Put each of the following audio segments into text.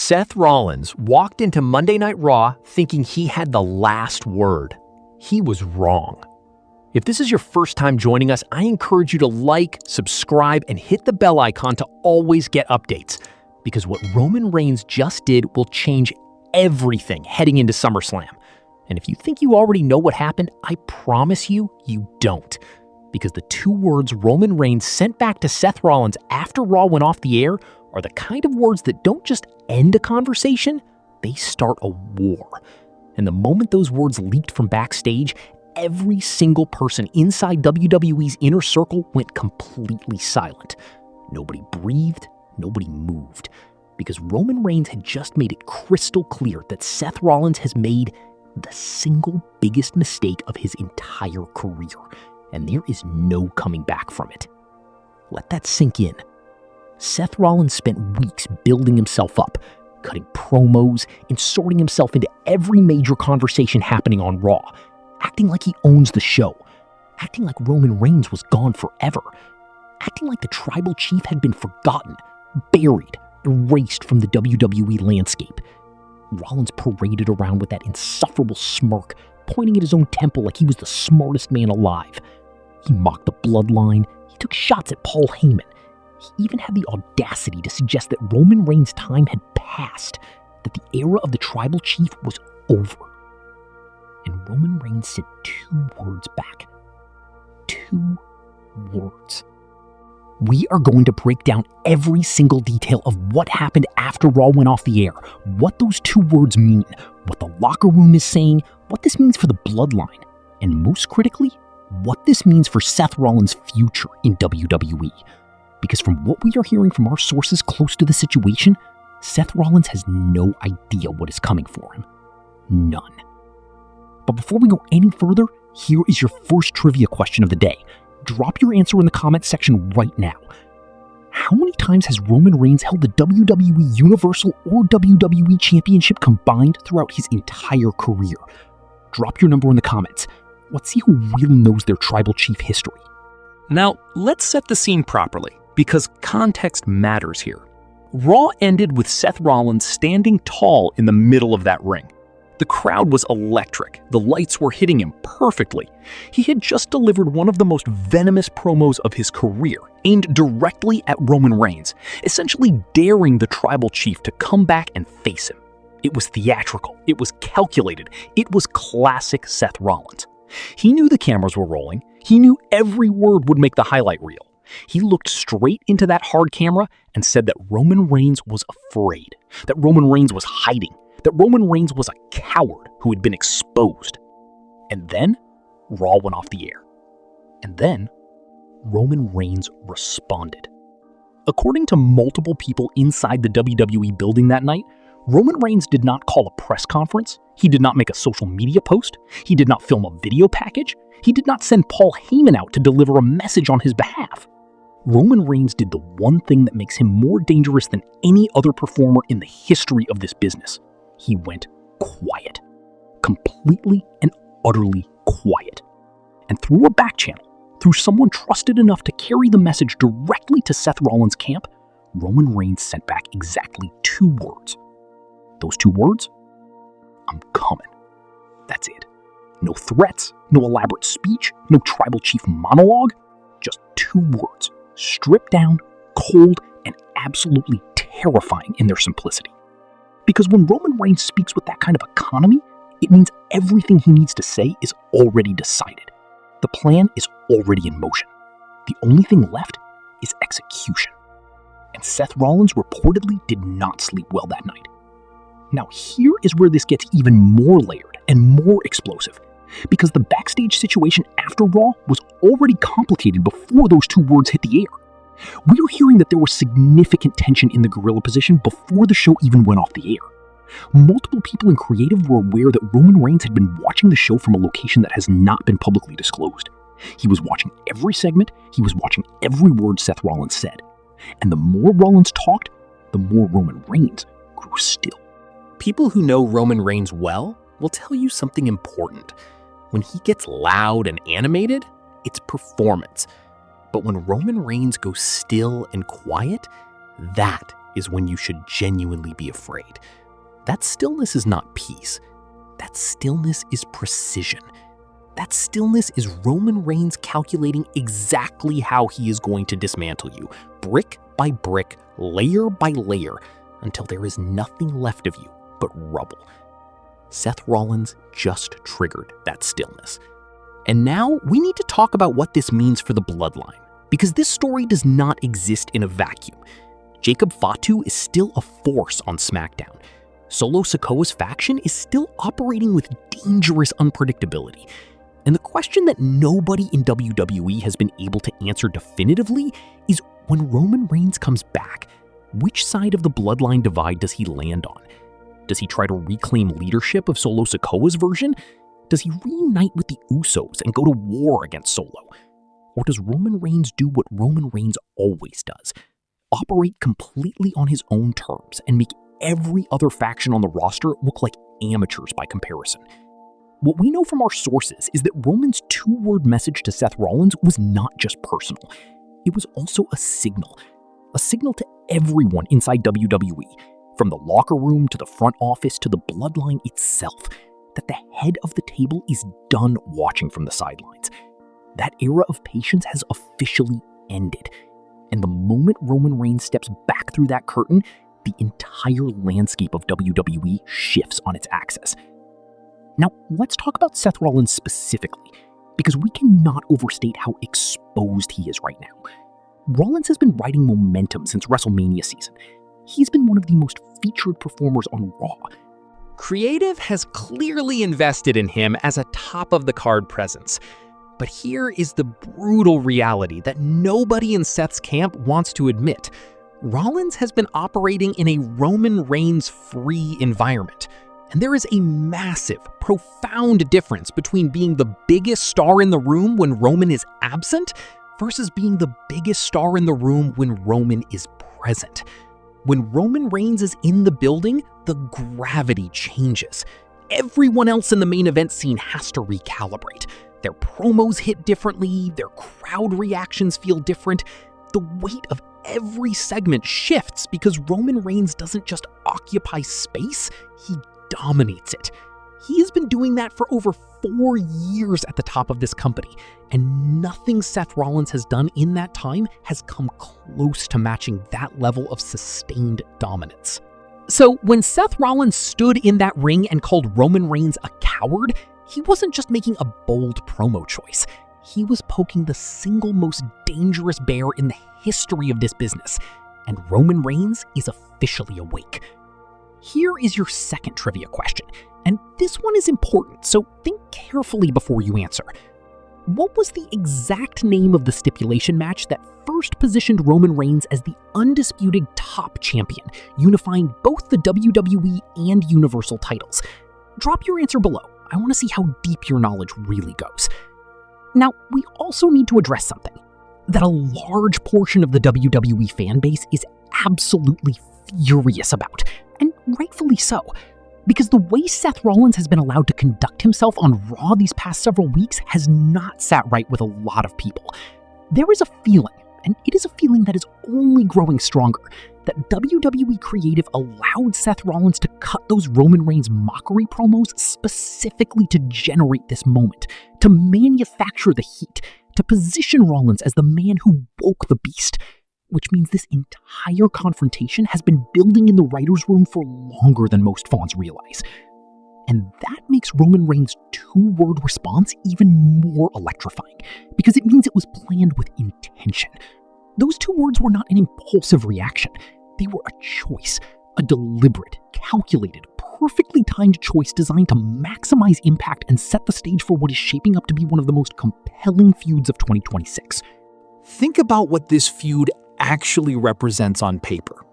Seth Rollins walked into Monday Night Raw thinking he had the last word. He was wrong. If this is your first time joining us, I encourage you to like, subscribe, and hit the bell icon to always get updates, because what Roman Reigns just did will change everything heading into SummerSlam. And if you think you already know what happened, I promise you, you don't. Because the two words Roman Reigns sent back to Seth Rollins after Raw went off the air are the kind of words that don't just end a conversation, they start a war. And the moment those words leaked from backstage, every single person inside WWE's inner circle went completely silent. Nobody breathed, nobody moved. Because Roman Reigns had just made it crystal clear that Seth Rollins has made the single biggest mistake of his entire career. And there is no coming back from it. Let that sink in. Seth Rollins spent weeks building himself up, cutting promos, inserting himself into every major conversation happening on Raw, acting like he owns the show, acting like Roman Reigns was gone forever, acting like the tribal chief had been forgotten, buried, erased from the WWE landscape. Rollins paraded around with that insufferable smirk, pointing at his own temple like he was the smartest man alive. He mocked the Bloodline, he took shots at Paul Heyman. He even had the audacity to suggest that Roman Reigns' time had passed, that the era of the tribal chief was over. And Roman Reigns said two words back. Two words. We are going to break down every single detail of what happened after Raw went off the air, what those two words mean, what the locker room is saying, what this means for the Bloodline, and most critically, what this means for Seth Rollins' future in WWE. Because from what we are hearing from our sources close to the situation, Seth Rollins has no idea what is coming for him. None. But before we go any further, here is your first trivia question of the day. Drop your answer in the comments section right now. How many times has Roman Reigns held the WWE Universal or WWE Championship combined throughout his entire career? Drop your number in the comments. Let's see who really knows their tribal chief history. Now, let's set the scene properly, because context matters here. Raw ended with Seth Rollins standing tall in the middle of that ring. The crowd was electric. The lights were hitting him perfectly. He had just delivered one of the most venomous promos of his career, aimed directly at Roman Reigns, essentially daring the tribal chief to come back and face him. It was theatrical. It was calculated. It was classic Seth Rollins. He knew the cameras were rolling. He knew every word would make the highlight reel. He looked straight into that hard camera and said that Roman Reigns was afraid, that Roman Reigns was hiding, that Roman Reigns was a coward who had been exposed. And then Raw went off the air. And then Roman Reigns responded. According to multiple people inside the WWE building that night, Roman Reigns did not call a press conference. He did not make a social media post. He did not film a video package. He did not send Paul Heyman out to deliver a message on his behalf. Roman Reigns did the one thing that makes him more dangerous than any other performer in the history of this business. He went quiet. Completely and utterly quiet. And through a back channel, through someone trusted enough to carry the message directly to Seth Rollins' camp, Roman Reigns sent back exactly two words. Those two words? I'm coming. That's it. No threats, no elaborate speech, no tribal chief monologue. Just two words, stripped down, cold, and absolutely terrifying in their simplicity. Because when Roman Reigns speaks with that kind of economy, it means everything he needs to say is already decided. The plan is already in motion. The only thing left is execution. And Seth Rollins reportedly did not sleep well that night. Now here is where this gets even more layered and more explosive, because the backstage situation after Raw was already complicated before those two words hit the air. We are hearing that there was significant tension in the gorilla position before the show even went off the air. Multiple people in creative were aware that Roman Reigns had been watching the show from a location that has not been publicly disclosed. He was watching every segment, he was watching every word Seth Rollins said. And the more Rollins talked, the more Roman Reigns grew still. People who know Roman Reigns well will tell you something important. When he gets loud and animated, it's performance. But when Roman Reigns goes still and quiet, that is when you should genuinely be afraid. That stillness is not peace. That stillness is precision. That stillness is Roman Reigns calculating exactly how he is going to dismantle you, brick by brick, layer by layer, until there is nothing left of you but rubble. Seth Rollins just triggered that stillness. And now we need to talk about what this means for the Bloodline, because this story does not exist in a vacuum. Jacob Fatu is still a force on SmackDown. Solo Sikoa's faction is still operating with dangerous unpredictability. And the question that nobody in WWE has been able to answer definitively is, when Roman Reigns comes back, which side of the Bloodline divide does he land on? Does he try to reclaim leadership of Solo Sikoa's version? Does he reunite with the Usos and go to war against Solo? Or does Roman Reigns do what Roman Reigns always does? Operate completely on his own terms and make every other faction on the roster look like amateurs by comparison. What we know from our sources is that Roman's two-word message to Seth Rollins was not just personal. It was also a signal to everyone inside WWE, from the locker room to the front office to the Bloodline itself, that the head of the table is done watching from the sidelines. That era of patience has officially ended. And the moment Roman Reigns steps back through that curtain, the entire landscape of WWE shifts on its axis. Now, let's talk about Seth Rollins specifically, because we cannot overstate how exposed he is right now. Rollins has been riding momentum since WrestleMania season. He's been one of the most featured performers on Raw. Creative has clearly invested in him as a top-of-the-card presence. But here is the brutal reality that nobody in Seth's camp wants to admit. Rollins has been operating in a Roman Reigns-free environment. And there is a massive, profound difference between being the biggest star in the room when Roman is absent versus being the biggest star in the room when Roman is present. When Roman Reigns is in the building, the gravity changes. Everyone else in the main event scene has to recalibrate. Their promos hit differently, their crowd reactions feel different. The weight of every segment shifts because Roman Reigns doesn't just occupy space, he dominates it. He has been doing that for over 4 years at the top of this company, and nothing Seth Rollins has done in that time has come close to matching that level of sustained dominance. So when Seth Rollins stood in that ring and called Roman Reigns a coward, he wasn't just making a bold promo choice. He was poking the single most dangerous bear in the history of this business, and Roman Reigns is officially awake. Here is your second trivia question, and this one is important, so think carefully before you answer. What was the exact name of the stipulation match that first positioned Roman Reigns as the undisputed top champion, unifying both the WWE and Universal titles? Drop your answer below. I want to see how deep your knowledge really goes. Now, we also need to address something that a large portion of the WWE fan base is absolutely furious about, and rightfully so, because the way Seth Rollins has been allowed to conduct himself on Raw these past several weeks has not sat right with a lot of people. There is a feeling, and it is a feeling that is only growing stronger, that WWE Creative allowed Seth Rollins to cut those Roman Reigns mockery promos specifically to generate this moment, to manufacture the heat, to position Rollins as the man who woke the beast, which means this entire confrontation has been building in the writer's room for longer than most fans realize. And that makes Roman Reigns' two-word response even more electrifying, because it means it was planned with intention. Those 2 words were not an impulsive reaction. They were a choice, a deliberate, calculated, perfectly timed choice designed to maximize impact and set the stage for what is shaping up to be one of the most compelling feuds of 2026. Think about what this feud actually represents on paper.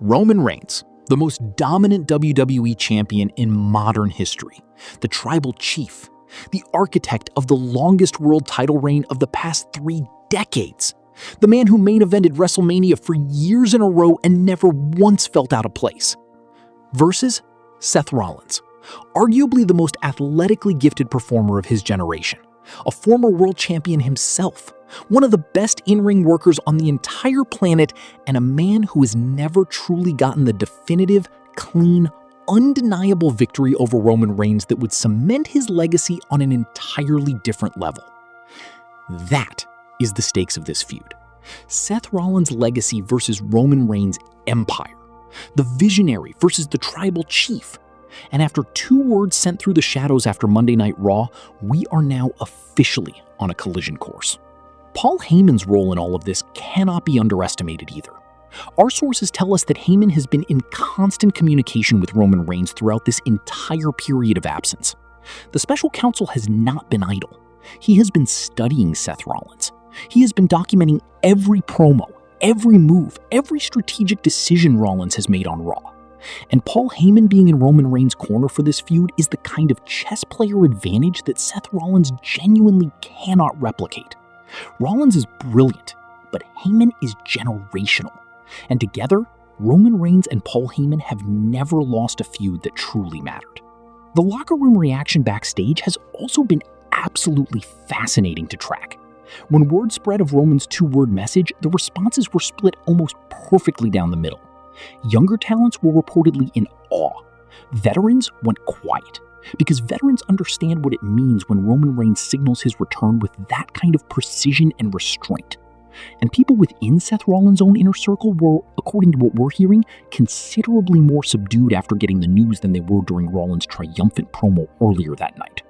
Roman Reigns, the most dominant WWE champion in modern history, the tribal chief, the architect of the longest world title reign of the past 3 decades, the man who main evented WrestleMania for years in a row and never once felt out of place, versus Seth Rollins, arguably the most athletically gifted performer of his generation, a former world champion himself, one of the best in-ring workers on the entire planet, and a man who has never truly gotten the definitive, clean, undeniable victory over Roman Reigns that would cement his legacy on an entirely different level. That is the stakes of this feud. Seth Rollins' legacy versus Roman Reigns' empire. The visionary versus the tribal chief. And after 2 words sent through the shadows after Monday Night Raw, we are now officially on a collision course. Paul Heyman's role in all of this cannot be underestimated either. Our sources tell us that Heyman has been in constant communication with Roman Reigns throughout this entire period of absence. The special counsel has not been idle. He has been studying Seth Rollins. He has been documenting every promo, every move, every strategic decision Rollins has made on Raw. And Paul Heyman being in Roman Reigns' corner for this feud is the kind of chess player advantage that Seth Rollins genuinely cannot replicate. Rollins is brilliant, but Heyman is generational. And together, Roman Reigns and Paul Heyman have never lost a feud that truly mattered. The locker room reaction backstage has also been absolutely fascinating to track. When word spread of Roman's 2-word message, the responses were split almost perfectly down the middle. Younger talents were reportedly in awe. Veterans went quiet, because veterans understand what it means when Roman Reigns signals his return with that kind of precision and restraint. And people within Seth Rollins' own inner circle were, according to what we're hearing, considerably more subdued after getting the news than they were during Rollins' triumphant promo earlier that night.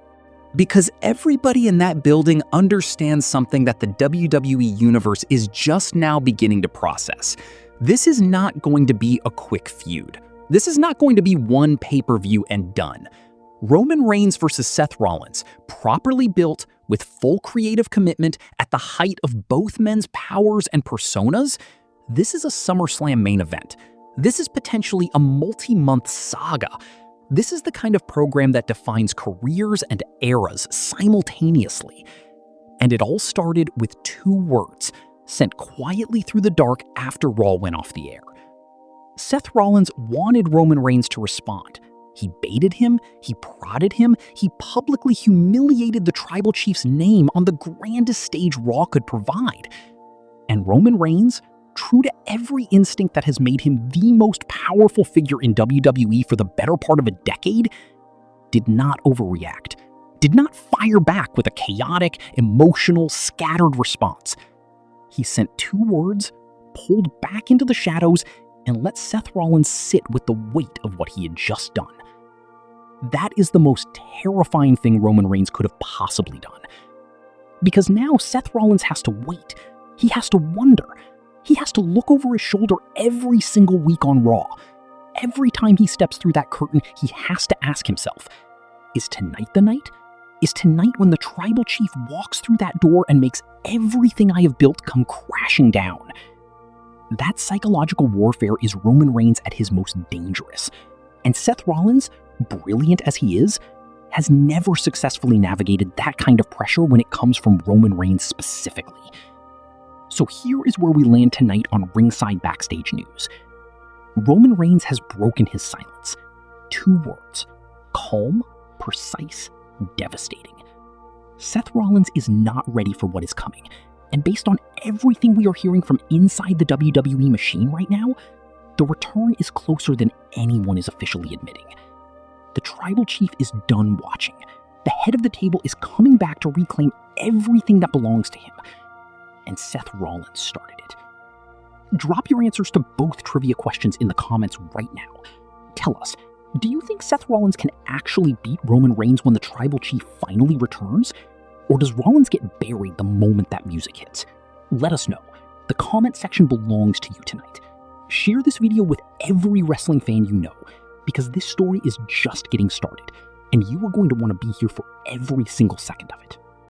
Because everybody in that building understands something that the WWE Universe is just now beginning to process. This is not going to be a quick feud. This is not going to be one pay-per-view and done. Roman Reigns versus Seth Rollins, properly built with full creative commitment at the height of both men's powers and personas, this is a SummerSlam main event. This is potentially a multi-month saga. This is the kind of program that defines careers and eras simultaneously. And it all started with 2 words, sent quietly through the dark after Raw went off the air. Seth Rollins wanted Roman Reigns to respond. He baited him, he prodded him, he publicly humiliated the tribal chief's name on the grandest stage Raw could provide. And Roman Reigns, true to every instinct that has made him the most powerful figure in WWE for the better part of a decade, did not overreact, did not fire back with a chaotic, emotional, scattered response. He sent 2 words, pulled back into the shadows, and let Seth Rollins sit with the weight of what he had just done. That is the most terrifying thing Roman Reigns could have possibly done. Because now Seth Rollins has to wait. He has to wonder. He has to look over his shoulder every single week on Raw. Every time he steps through that curtain, he has to ask himself, is tonight the night? Is tonight when the tribal chief walks through that door and makes everything I have built come crashing down? That psychological warfare is Roman Reigns at his most dangerous. And Seth Rollins, brilliant as he is, has never successfully navigated that kind of pressure when it comes from Roman Reigns specifically. So here is where we land tonight on Ringside Backstage News. Roman Reigns has broken his silence. 2 words: calm, precise, devastating. Seth Rollins is not ready for what is coming, and based on everything we are hearing from inside the WWE machine right now, the return is closer than anyone is officially admitting. The tribal chief is done watching. The head of the table is coming back to reclaim everything that belongs to him. And Seth Rollins started it. Drop your answers to both trivia questions in the comments right now. Tell us, do you think Seth Rollins can actually beat Roman Reigns when the tribal chief finally returns? Or does Rollins get buried the moment that music hits? Let us know. The comment section belongs to you tonight. Share this video with every wrestling fan you know, because this story is just getting started, and you are going to want to be here for every single second of it.